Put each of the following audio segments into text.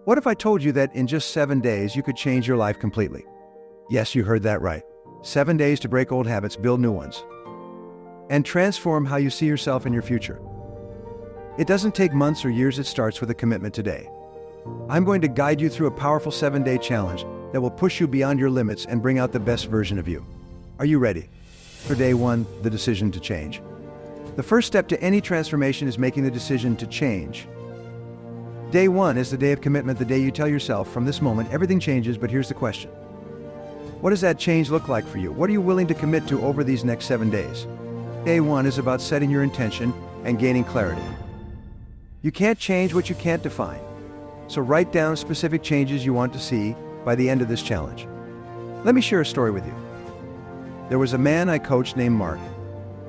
What if I told you that in just 7 days you could change your life completely? Yes, you heard that right. 7 days to break old habits, build new ones, and transform how you see yourself in your future. It doesn't take months or years, it starts with a commitment today. I'm going to guide you through a powerful 7-day challenge that will push you beyond your limits and bring out the best version of you. Are you ready? For day 1, the decision to change. The first step to any transformation is making the decision to change. Day 1 is the day of commitment, the day you tell yourself, from this moment, everything changes, but here's the question. What does that change look like for you? What are you willing to commit to over these next 7 days? Day 1 is about setting your intention and gaining clarity. You can't change what you can't define. So write down specific changes you want to see by the end of this challenge. Let me share a story with you. There was a man I coached named Mark.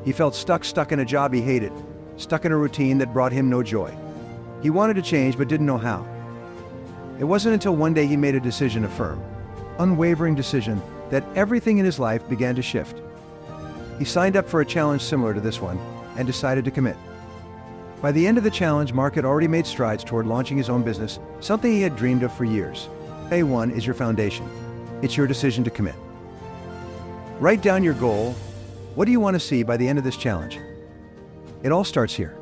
He felt stuck in a job he hated, stuck in a routine that brought him no joy. He wanted to change but didn't know how. It wasn't until one day he made a decision, a firm, unwavering decision, that everything in his life began to shift. He signed up for a challenge similar to this one and decided to commit. By the end of the challenge, Mark had already made strides toward launching his own business, something he had dreamed of for years. Day 1 is your foundation. It's your decision to commit. Write down your goal. What do you want to see by the end of this challenge? It all starts here.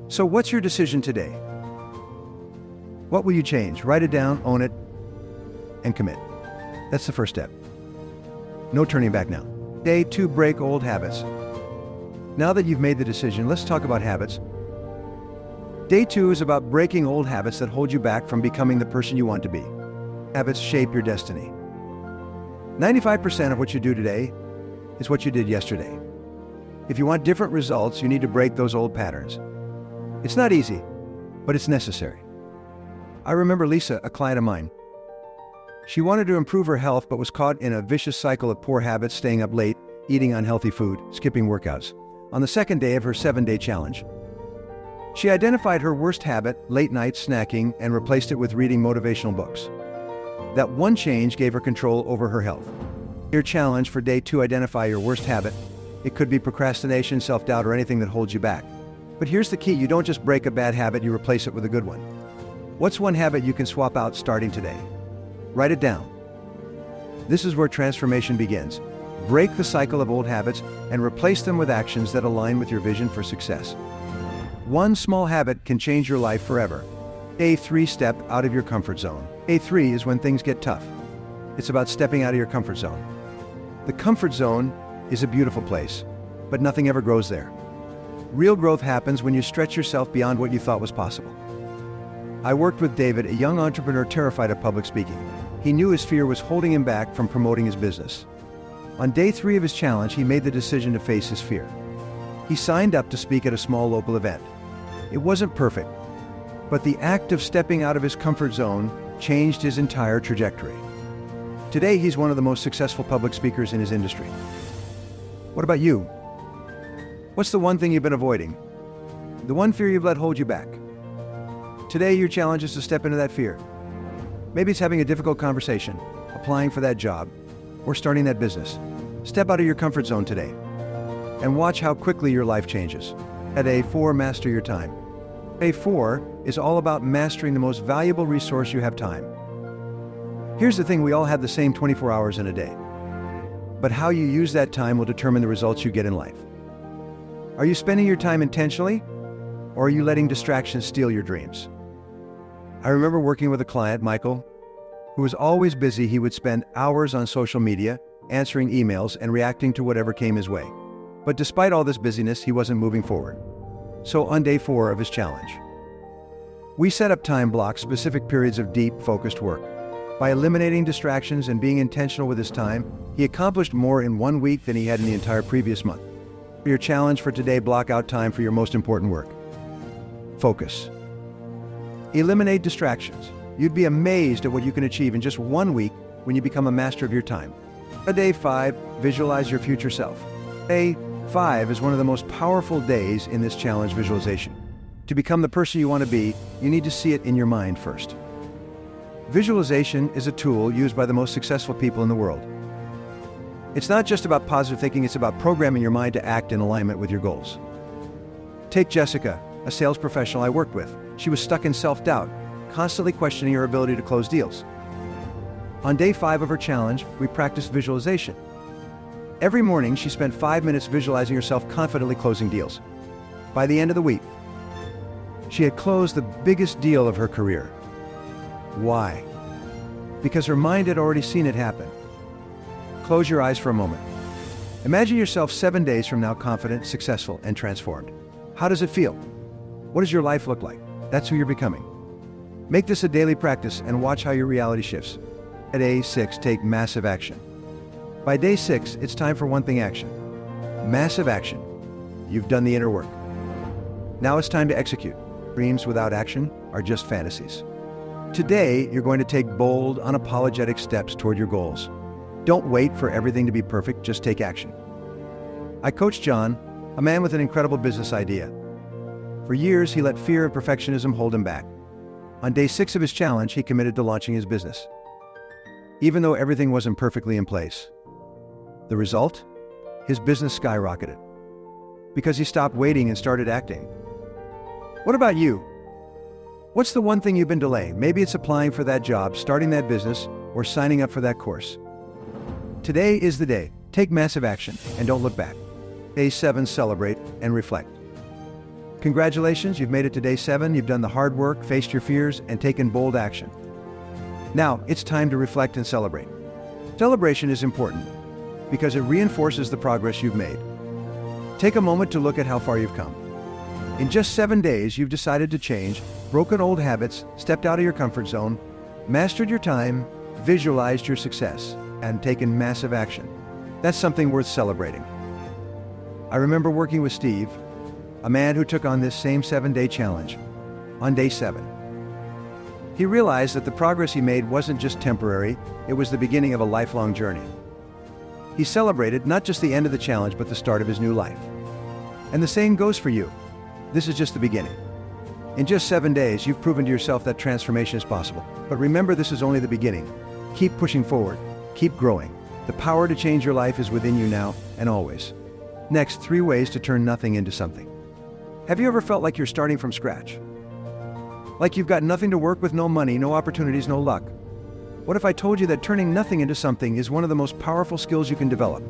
So what's your decision today? What will you change? Write it down, own it, and commit. That's the first step. No turning back now. Day 2, break old habits. Now that you've made the decision, let's talk about habits. Day 2 is about breaking old habits that hold you back from becoming the person you want to be. Habits shape your destiny. 95% of what you do today is what you did yesterday. If you want different results, you need to break those old patterns. It's not easy, but it's necessary. I remember Lisa, a client of mine. She wanted to improve her health, but was caught in a vicious cycle of poor habits, staying up late, eating unhealthy food, skipping workouts. On the second day of her 7-day challenge, she identified her worst habit, late night snacking, and replaced it with reading motivational books. That one change gave her control over her health. Your challenge for day 2, identify your worst habit. It could be procrastination, self-doubt, or anything that holds you back. But here's the key, you don't just break a bad habit, you replace it with a good one. What's one habit you can swap out starting today? Write it down. This is where transformation begins. Break the cycle of old habits and replace them with actions that align with your vision for success. One small habit can change your life forever. Day 3, step out of your comfort zone. Day 3 is when things get tough. It's about stepping out of your comfort zone. The comfort zone is a beautiful place, but nothing ever grows there. Real growth happens when you stretch yourself beyond what you thought was possible. I worked with David, a young entrepreneur terrified of public speaking. He knew his fear was holding him back from promoting his business. On day 3 of his challenge, he made the decision to face his fear. He signed up to speak at a small local event. It wasn't perfect, but the act of stepping out of his comfort zone changed his entire trajectory. Today, he's one of the most successful public speakers in his industry. What about you? What's the one thing you've been avoiding? The one fear you've let hold you back? Today, your challenge is to step into that fear. Maybe it's having a difficult conversation, applying for that job, or starting that business. Step out of your comfort zone today and watch how quickly your life changes. At day 4, master your time. Day 4 is all about mastering the most valuable resource you have, time. Here's the thing, we all have the same 24 hours in a day. But how you use that time will determine the results you get in life. Are you spending your time intentionally, or are you letting distractions steal your dreams? I remember working with a client, Michael, who was always busy. He would spend hours on social media, answering emails, and reacting to whatever came his way. But despite all this busyness, he wasn't moving forward. So on day 4 of his challenge, we set up time blocks, specific periods of deep, focused work. By eliminating distractions and being intentional with his time, he accomplished more in 1 week than he had in the entire previous month. For your challenge for today, block out time for your most important work. Focus. Eliminate distractions. You'd be amazed at what you can achieve in just 1 week when you become a master of your time. Day 5, visualize your future self. Day 5 is one of the most powerful days in this challenge visualization. To become the person you want to be, you need to see it in your mind first. Visualization is a tool used by the most successful people in the world. It's not just about positive thinking, it's about programming your mind to act in alignment with your goals. Take Jessica, a sales professional I worked with. She was stuck in self-doubt. constantly questioning her ability to close deals. On day 5 of her challenge, we practiced visualization. Every morning, she spent 5 minutes visualizing herself confidently closing deals. By the end of the week, she had closed the biggest deal of her career. Why? Because her mind had already seen it happen. Close your eyes for a moment. Imagine yourself 7 days from now confident, successful, and transformed. How does it feel? What does your life look like? That's who you're becoming. Make this a daily practice and watch how your reality shifts. At day 6, take massive action. By day 6, it's time for one thing action. Massive action. You've done the inner work. Now it's time to execute. Dreams without action are just fantasies. Today, you're going to take bold, unapologetic steps toward your goals. Don't wait for everything to be perfect, just take action. I coached John, a man with an incredible business idea. For years, he let fear and perfectionism hold him back. On day 6 of his challenge, he committed to launching his business, even though everything wasn't perfectly in place. The result? His business skyrocketed because he stopped waiting and started acting. What about you? What's the one thing you've been delaying? Maybe it's applying for that job, starting that business, or signing up for that course. Today is the day. Take massive action and don't look back. Day 7, celebrate and reflect. Congratulations, you've made it to day 7. You've done the hard work, faced your fears, and taken bold action. Now, it's time to reflect and celebrate. Celebration is important because it reinforces the progress you've made. Take a moment to look at how far you've come. In just 7 days, you've decided to change, broken old habits, stepped out of your comfort zone, mastered your time, visualized your success, and taken massive action. That's something worth celebrating. I remember working with Steve, a man who took on this same 7-day challenge. On day 7, he realized that the progress he made wasn't just temporary, it was the beginning of a lifelong journey. He celebrated not just the end of the challenge, but the start of his new life. And the same goes for you. This is just the beginning. In just 7 days, you've proven to yourself that transformation is possible. But remember, this is only the beginning. Keep pushing forward. Keep growing. The power to change your life is within you now and always. Next, 3 ways to turn nothing into something. Have you ever felt like you're starting from scratch? Like you've got nothing to work with, no money, no opportunities, no luck? What if I told you that turning nothing into something is one of the most powerful skills you can develop?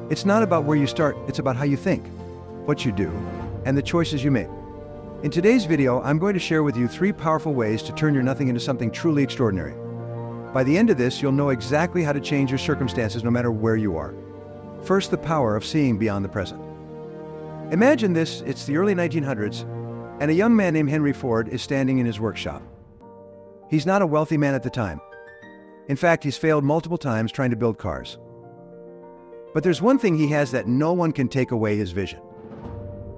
It's not about where you start, it's about how you think, what you do, and the choices you make. In today's video, I'm going to share with you 3 powerful ways to turn your nothing into something truly extraordinary. By the end of this, you'll know exactly how to change your circumstances no matter where you are. First, the power of seeing beyond the present. Imagine this, it's the early 1900s, and a young man named Henry Ford is standing in his workshop. He's not a wealthy man at the time. In fact, he's failed multiple times trying to build cars. But there's one thing he has that no one can take away: his vision.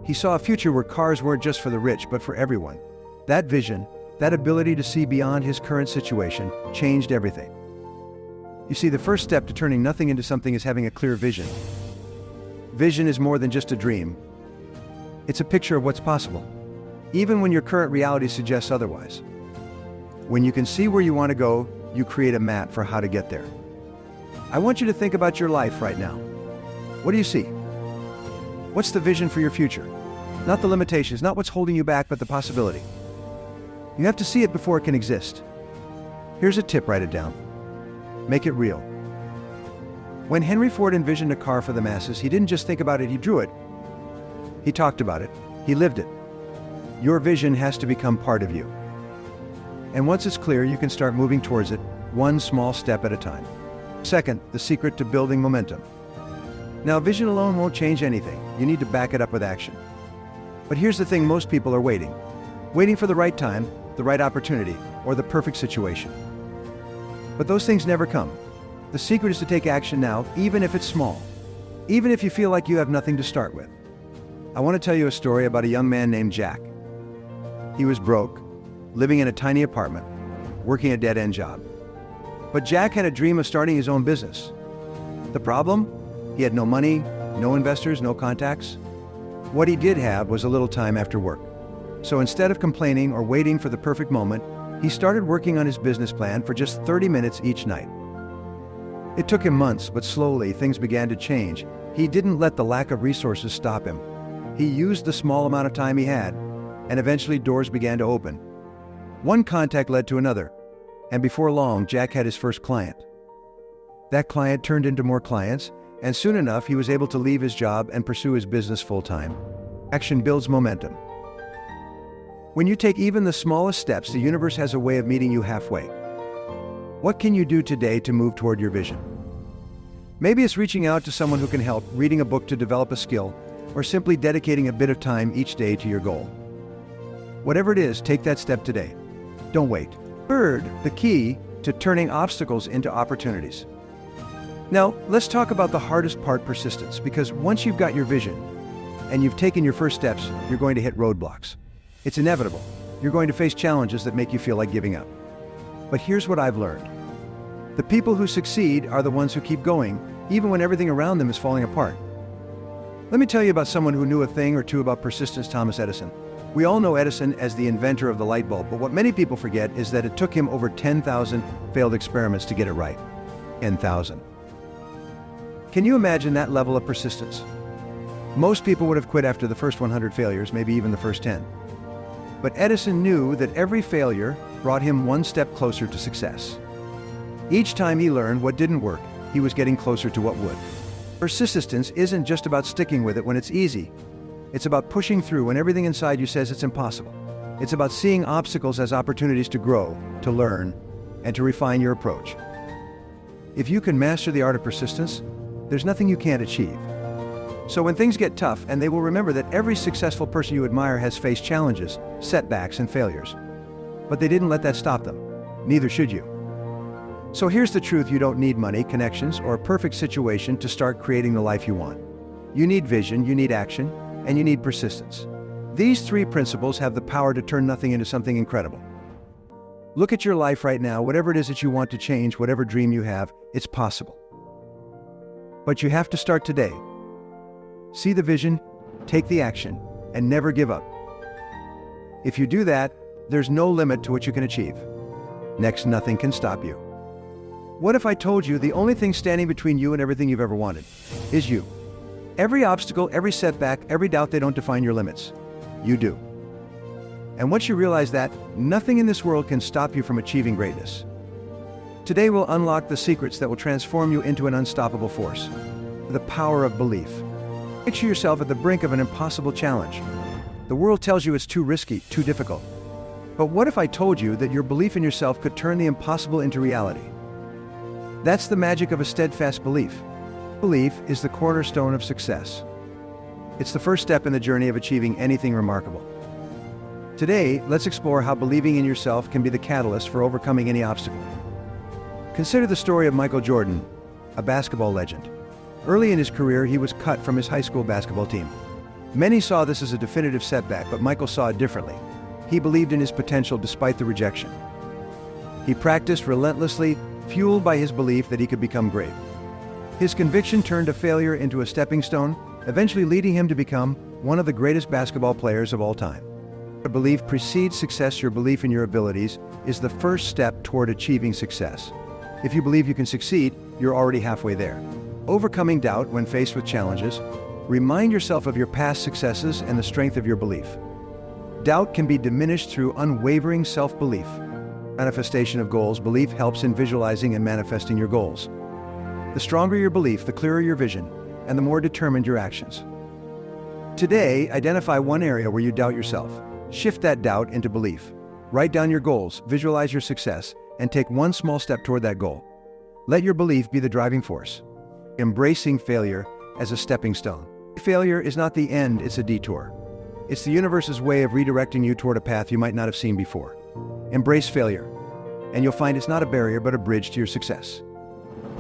He saw a future where cars weren't just for the rich, but for everyone. That vision, that ability to see beyond his current situation, changed everything. You see, the first step to turning nothing into something is having a clear vision. Vision is more than just a dream. It's a picture of what's possible, even when your current reality suggests otherwise. When you can see where you want to go, you create a map for how to get there. I want you to think about your life right now. What do you see? What's the vision for your future? Not the limitations, not what's holding you back, but the possibility. You have to see it before it can exist. Here's a tip, write it down. Make it real. When Henry Ford envisioned a car for the masses, he didn't just think about it, he drew it. He talked about it. He lived it. Your vision has to become part of you. And once it's clear, you can start moving towards it, one small step at a time. Second, the secret to building momentum. Now, vision alone won't change anything. You need to back it up with action. But here's the thing: most people are waiting. Waiting for the right time, the right opportunity, or the perfect situation. But those things never come. The secret is to take action now, even if it's small. Even if you feel like you have nothing to start with. I want to tell you a story about a young man named Jack. He was broke, living in a tiny apartment, working a dead-end job. But Jack had a dream of starting his own business. The problem? He had no money, no investors, no contacts. What he did have was a little time after work. So instead of complaining or waiting for the perfect moment, he started working on his business plan for just 30 minutes each night. It took him months, but slowly things began to change. He didn't let the lack of resources stop him. He used the small amount of time he had, and eventually doors began to open. One contact led to another, and before long, Jack had his first client. That client turned into more clients, and soon enough, he was able to leave his job and pursue his business full-time. Action builds momentum. When you take even the smallest steps, the universe has a way of meeting you halfway. What can you do today to move toward your vision? Maybe it's reaching out to someone who can help, reading a book to develop a skill, or simply dedicating a bit of time each day to your goal. Whatever it is, take that step today. Don't wait. Third, the key to turning obstacles into opportunities. Now, let's talk about the hardest part, persistence, because once you've got your vision and you've taken your first steps, you're going to hit roadblocks. It's inevitable. You're going to face challenges that make you feel like giving up. But here's what I've learned. The people who succeed are the ones who keep going, even when everything around them is falling apart. Let me tell you about someone who knew a thing or two about persistence, Thomas Edison. We all know Edison as the inventor of the light bulb, but what many people forget is that it took him over 10,000 failed experiments to get it right. 10,000. Can you imagine that level of persistence? Most people would have quit after the first 100 failures, maybe even the first 10. But Edison knew that every failure brought him one step closer to success. Each time he learned what didn't work, he was getting closer to what would. Persistence isn't just about sticking with it when it's easy. It's about pushing through when everything inside you says it's impossible. It's about seeing obstacles as opportunities to grow, to learn, and to refine your approach. If you can master the art of persistence, there's nothing you can't achieve. So when things get tough, and they will remember that every successful person you admire has faced challenges, setbacks, and failures. But they didn't let that stop them. Neither should you. So here's the truth: you don't need money, connections, or a perfect situation to start creating the life you want. You need vision, you need action, and you need persistence. These three principles have the power to turn nothing into something incredible. Look at your life right now. Whatever it is that you want to change, whatever dream you have, it's possible. But you have to start today. See the vision, take the action, and never give up. If you do that, there's no limit to what you can achieve. Next, nothing can stop you. What if I told you the only thing standing between you and everything you've ever wanted is you? Every obstacle, every setback, every doubt, they don't define your limits. You do. And once you realize that, nothing in this world can stop you from achieving greatness. Today we'll unlock the secrets that will transform you into an unstoppable force. The power of belief. Picture yourself at the brink of an impossible challenge. The world tells you it's too risky, too difficult. But what if I told you that your belief in yourself could turn the impossible into reality? That's the magic of a steadfast belief. Belief is the cornerstone of success. It's the first step in the journey of achieving anything remarkable. Today, let's explore how believing in yourself can be the catalyst for overcoming any obstacle. Consider the story of Michael Jordan, a basketball legend. Early in his career, he was cut from his high school basketball team. Many saw this as a definitive setback, but Michael saw it differently. He believed in his potential despite the rejection. He practiced relentlessly, fueled by his belief that he could become great. His conviction turned a failure into a stepping stone, eventually leading him to become one of the greatest basketball players of all time. A belief precedes success. Your belief in your abilities is the first step toward achieving success. If you believe you can succeed, you're already halfway there. Overcoming doubt when faced with challenges, remind yourself of your past successes and the strength of your belief. Doubt can be diminished through unwavering self-belief. Manifestation of goals. Belief helps in visualizing and manifesting your goals. The stronger your belief, the clearer your vision, and the more determined your actions. Today, identify one area where you doubt yourself. Shift that doubt into belief. Write down your goals, visualize your success, and take one small step toward that goal. Let your belief be the driving force. Embracing failure as a stepping stone. Failure is not the end, it's a detour. It's the universe's way of redirecting you toward a path you might not have seen before. Embrace failure, and you'll find it's not a barrier but a bridge to your success.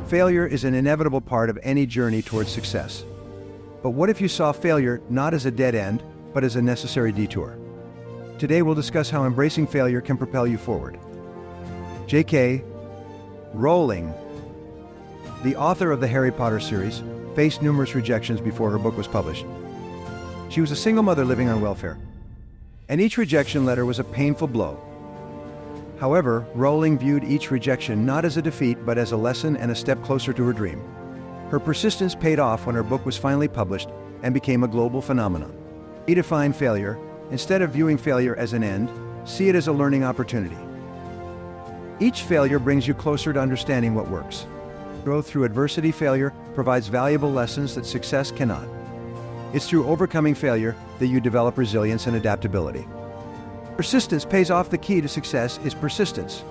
Failure is an inevitable part of any journey towards success. But what if you saw failure not as a dead end, but as a necessary detour? Today we'll discuss how embracing failure can propel you forward. J.K. Rowling, the author of the Harry Potter series, faced numerous rejections before her book was published. She was a single mother living on welfare, and each rejection letter was a painful blow. However, Rowling viewed each rejection not as a defeat but as a lesson and a step closer to her dream. Her persistence paid off when her book was finally published and became a global phenomenon. Redefine failure. Instead of viewing failure as an end, See it as a learning opportunity. Each failure brings you closer to understanding what works. Growth through adversity. Failure provides valuable lessons that success cannot. It's through overcoming failure that you develop resilience and adaptability. Persistence pays off. The key to success is persistence.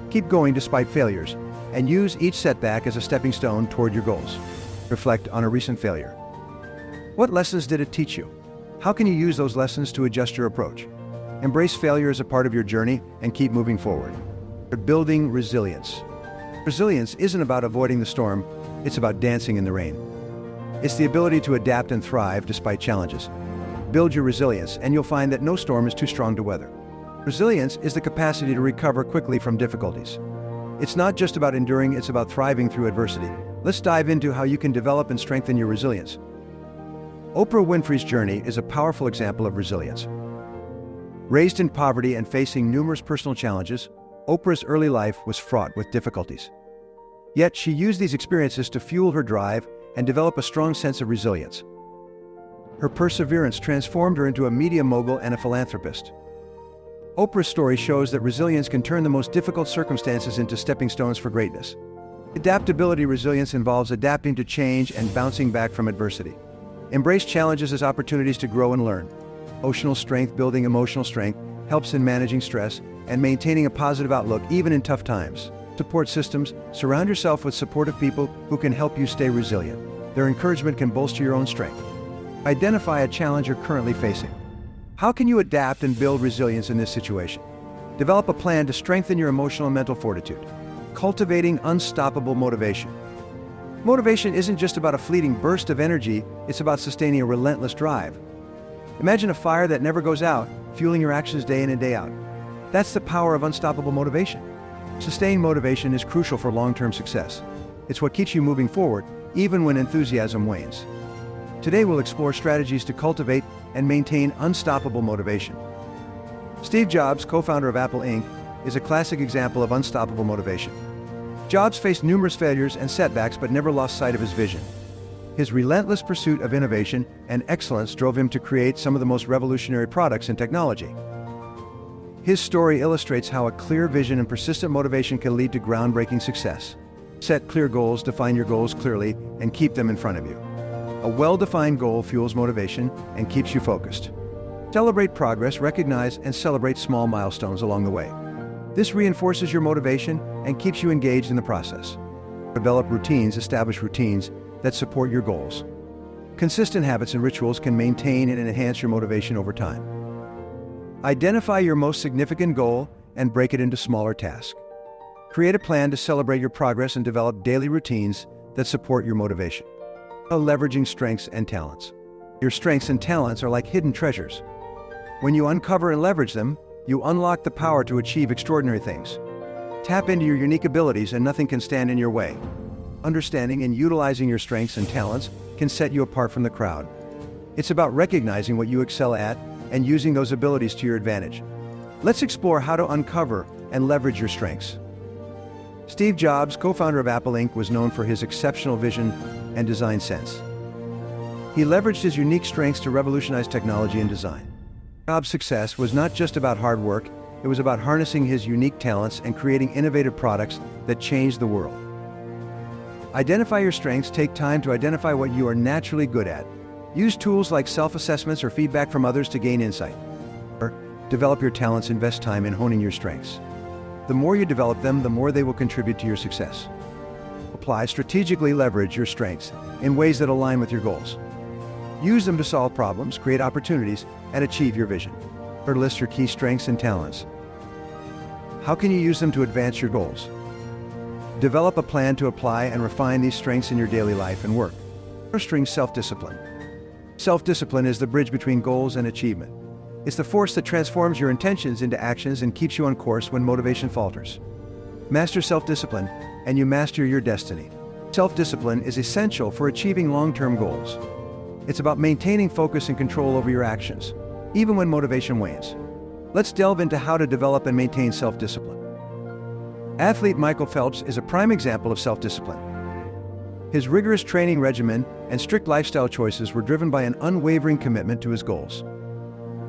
Keep going despite failures, and use each setback as a stepping stone toward your goals. Reflect on a recent failure. What lessons did it teach you? How can you use those lessons to adjust your approach? Embrace failure as a part of your journey and keep moving forward. But building resilience. Resilience isn't about avoiding the storm, it's about dancing in the rain. It's the ability to adapt and thrive despite challenges. Build your resilience, and you'll find that no storm is too strong to weather. Resilience is the capacity to recover quickly from difficulties. It's not just about enduring, it's about thriving through adversity. Let's dive into how you can develop and strengthen your resilience. Oprah Winfrey's journey is a powerful example of resilience. Raised in poverty and facing numerous personal challenges, Oprah's early life was fraught with difficulties. Yet she used these experiences to fuel her drive and develop a strong sense of resilience. Her perseverance transformed her into a media mogul and a philanthropist. Oprah's story shows that resilience can turn the most difficult circumstances into stepping stones for greatness. Adaptability. Resilience involves adapting to change and bouncing back from adversity. Embrace challenges as opportunities to grow and learn. Emotional strength. Building emotional strength helps in managing stress and maintaining a positive outlook even in tough times. Support systems. Surround yourself with supportive people who can help you stay resilient. Their encouragement can bolster your own strength. Identify a challenge you're currently facing. How can you adapt and build resilience in this situation? Develop a plan to strengthen your emotional and mental fortitude. Cultivating unstoppable motivation. Motivation isn't just about a fleeting burst of energy, it's about sustaining a relentless drive. Imagine a fire that never goes out, fueling your actions day in and day out. That's the power of unstoppable motivation. Sustained motivation is crucial for long-term success. It's what keeps you moving forward, even when enthusiasm wanes. Today we'll explore strategies to cultivate and maintain unstoppable motivation. Steve Jobs, co-founder of Apple Inc., is a classic example of unstoppable motivation. Jobs faced numerous failures and setbacks but never lost sight of his vision. His relentless pursuit of innovation and excellence drove him to create some of the most revolutionary products in technology. His story illustrates how a clear vision and persistent motivation can lead to groundbreaking success. Set clear goals, define your goals clearly, and keep them in front of you. A well-defined goal fuels motivation and keeps you focused. Celebrate progress, recognize and celebrate small milestones along the way. This reinforces your motivation and keeps you engaged in the process. Develop routines, establish routines that support your goals. Consistent habits and rituals can maintain and enhance your motivation over time. Identify your most significant goal and break it into smaller tasks. Create a plan to celebrate your progress and develop daily routines that support your motivation. Leveraging strengths and talents. Your strengths and talents are like hidden treasures. When you uncover and leverage them, you unlock the power to achieve extraordinary things. Tap into your unique abilities and nothing can stand in your way. Understanding and utilizing your strengths and talents can set you apart from the crowd. It's about recognizing what you excel at and using those abilities to your advantage. Let's explore how to uncover and leverage your strengths. Steve Jobs, co-founder of Apple Inc., was known for his exceptional vision and design sense. He leveraged his unique strengths to revolutionize technology and design. Jobs' success was not just about hard work, it was about harnessing his unique talents and creating innovative products that changed the world. Identify your strengths. Take time to identify what you are naturally good at. Use tools like self-assessments or feedback from others to gain insight. Or develop your talents. Invest time in honing your strengths. The more you develop them, the more they will contribute to your success. Strategically leverage your strengths in ways that align with your goals. Use them to solve problems, create opportunities, and achieve your vision. Or list your key strengths and talents. How can you use them to advance your goals? Develop a plan to apply and refine these strengths in your daily life and work. Fostering self-discipline. Self-discipline is the bridge between goals and achievement. It's the force that transforms your intentions into actions and keeps you on course when motivation falters. Master self-discipline, and you master your destiny. Self-discipline is essential for achieving long-term goals. It's about maintaining focus and control over your actions, even when motivation wanes. Let's delve into how to develop and maintain self-discipline. Athlete Michael Phelps is a prime example of self-discipline. His rigorous training regimen and strict lifestyle choices were driven by an unwavering commitment to his goals.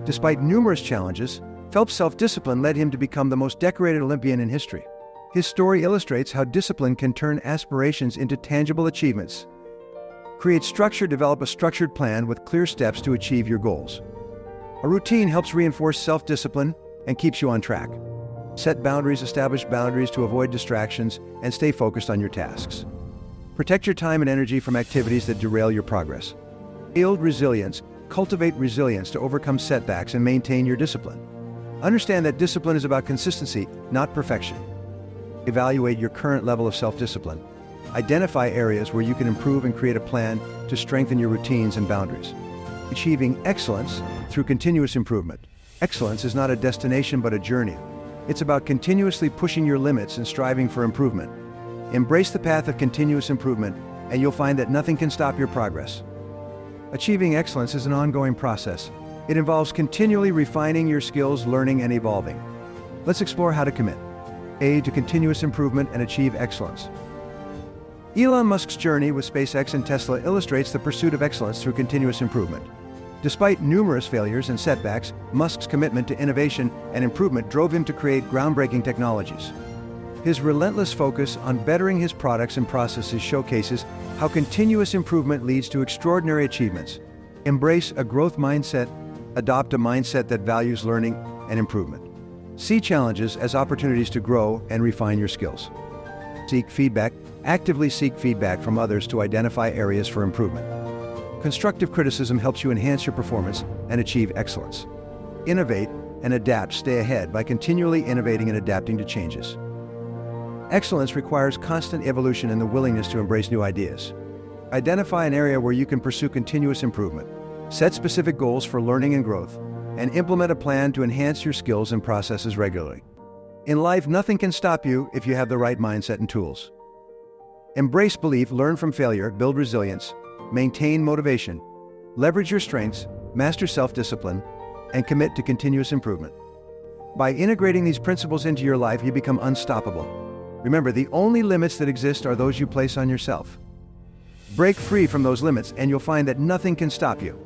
Despite numerous challenges, Phelps' self-discipline led him to become the most decorated Olympian in history. His story illustrates how discipline can turn aspirations into tangible achievements. Create structure, develop a structured plan with clear steps to achieve your goals. A routine helps reinforce self-discipline and keeps you on track. Set boundaries, establish boundaries to avoid distractions, and stay focused on your tasks. Protect your time and energy from activities that derail your progress. Build resilience, cultivate resilience to overcome setbacks and maintain your discipline. Understand that discipline is about consistency, not perfection. Evaluate your current level of self-discipline. Identify areas where you can improve and create a plan to strengthen your routines and boundaries. Achieving excellence through continuous improvement. Excellence is not a destination but a journey. It's about continuously pushing your limits and striving for improvement. Embrace the path of continuous improvement, and you'll find that nothing can stop your progress. Achieving excellence is an ongoing process. It involves continually refining your skills, learning, and evolving. Let's explore how to commit to continuous improvement and achieve excellence. Elon Musk's journey with SpaceX and Tesla illustrates the pursuit of excellence through continuous improvement. Despite numerous failures and setbacks, Musk's commitment to innovation and improvement drove him to create groundbreaking technologies. His relentless focus on bettering his products and processes showcases how continuous improvement leads to extraordinary achievements. Embrace a growth mindset. Adopt a mindset that values learning and improvement. See challenges as opportunities to grow and refine your skills. Seek feedback. Actively seek feedback from others to identify areas for improvement. Constructive criticism helps you enhance your performance and achieve excellence. Innovate and adapt. Stay ahead by continually innovating and adapting to changes. Excellence requires constant evolution and the willingness to embrace new ideas. Identify an area where you can pursue continuous improvement. Set specific goals for learning and growth, and implement a plan to enhance your skills and processes regularly. In life, nothing can stop you if you have the right mindset and tools. Embrace belief, learn from failure, build resilience, maintain motivation, leverage your strengths, master self-discipline, and commit to continuous improvement. By integrating these principles into your life, you become unstoppable. Remember, the only limits that exist are those you place on yourself. Break free from those limits and you'll find that nothing can stop you.